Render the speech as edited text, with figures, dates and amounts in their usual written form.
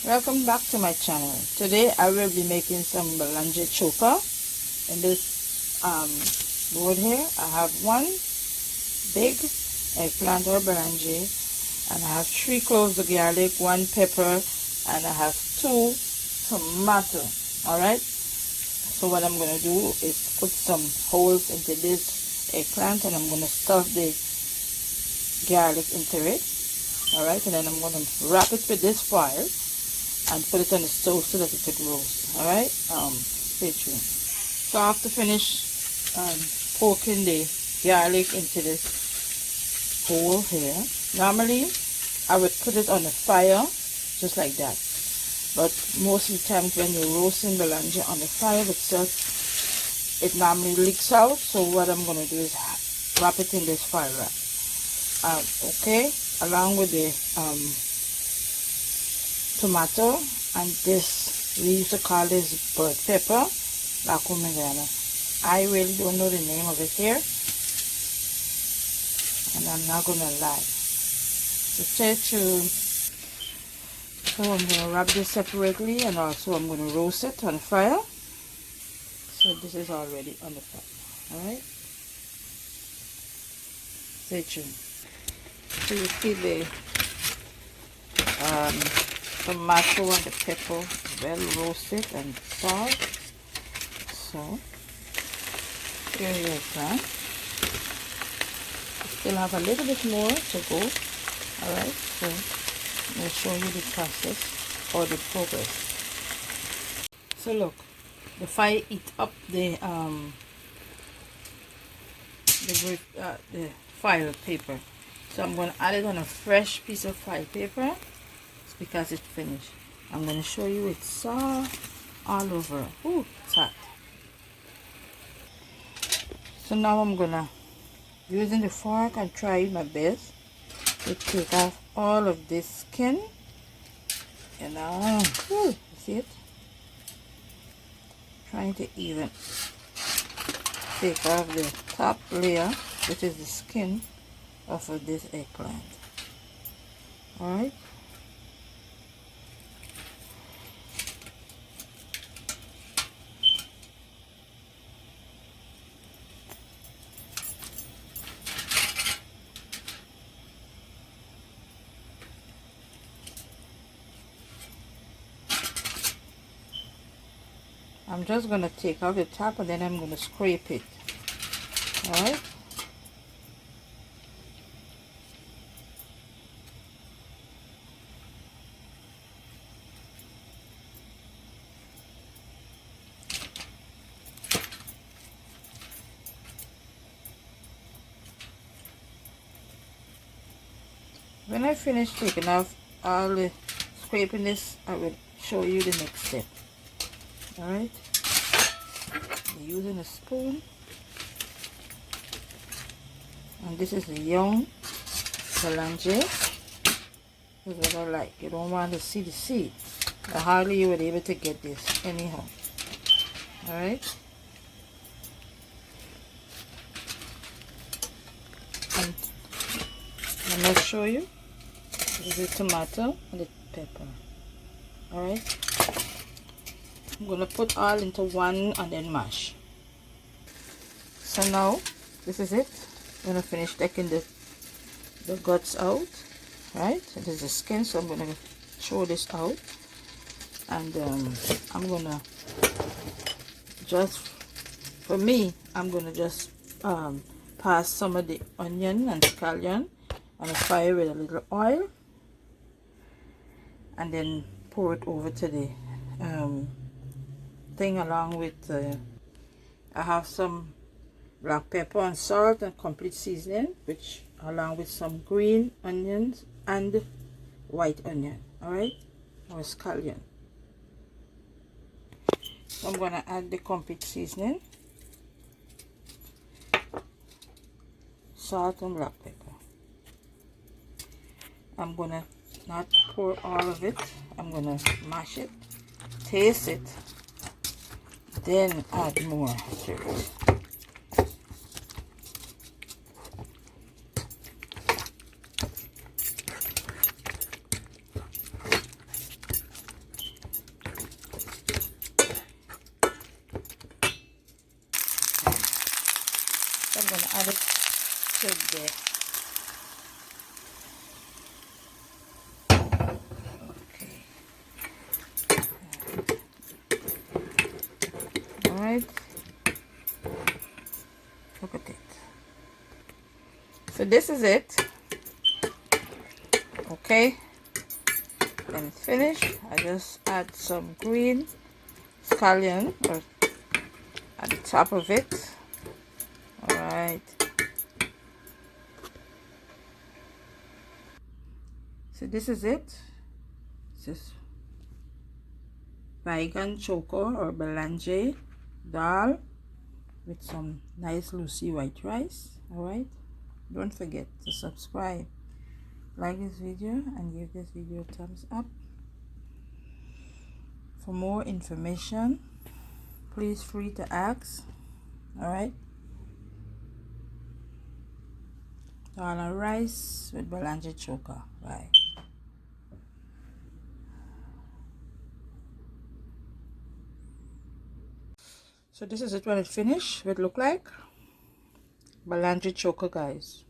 Welcome back to my channel. Today I will be making some belange choka. In this board here I have one big eggplant or belange, and I have 3 cloves of garlic, 1 pepper, and I have 2 tomato. Alright, so what I'm going to do is put some holes into this eggplant, and I'm going to stuff the garlic into it. Alright, and then I'm going to wrap it with this foil and put it on the stove so that it could roast. Alright, stay tuned. So I have to finish poking the garlic into this hole here. Normally I would put it on the fire just like that, but most of the times when you're roasting belange on the fire itself, it normally leaks out. So what I'm going to do is wrap it in this fire wrap. Okay, along with the tomato, and this, we used to call this bird pepper back home in Ghana. I really don't know the name of it here, and I'm not gonna lie. So stay tuned. So I'm gonna wrap this separately, and also I'm gonna roast it on fire. So this is already on the fire. Alright, stay tuned. So you see the tomato and the pepper well roasted and salt. So here you go. Still have a little bit more to go. Alright, so I'm going to show you the process or the progress. So look, the fire eat up the file paper. So I'm going to add it on a fresh piece of file paper. It's because it's finished. I'm going to show you it's soft all over. Ooh, it's hot. So now I'm going to, using the fork, and try my best to take off all of this skin. You know, you see it? Trying to even take off the top layer, which is the skin off of this eggplant. Alright. I'm just going to take off the top, and then I'm going to scrape it. Alright. When I finish taking off all the scraping this, I will show you the next step. Alright, using a spoon, and this is the young belange. This is what I like. You don't want to see the seed, but hardly you would be able to get this anyhow. Alright, and I'm going to show you. This is the tomato and the pepper. Alright, I'm going to put all into one and then mash. So now this is it. I'm going to finish taking the guts out. Right, it is the skin, so I'm going to throw this out, and I'm going to just, for me, I'm going to just pass some of the onion and scallion on the fire with a little oil, and then pour it over to the thing, along with I have some black pepper and salt and complete seasoning, which along with some green onions and white onion, alright, or scallion. So I'm going to add the complete seasoning, salt and black pepper. I'm going to not pour all of it. I'm going to mash it, taste it, then add more to it. it there. Okay. Alright. Look at it. So this is it. Okay. When it's finished, I just add some green scallion at the top of it. Alright. So this is it. This is bygone choco or belange dal with some nice loosey white rice. Alright. Don't forget to subscribe, like this video, and give this video a thumbs up. For more information, please free to ask. Alright. Dal and rice with belange choka. Bye. So this is it when it's finished. It look like belange choka, guys.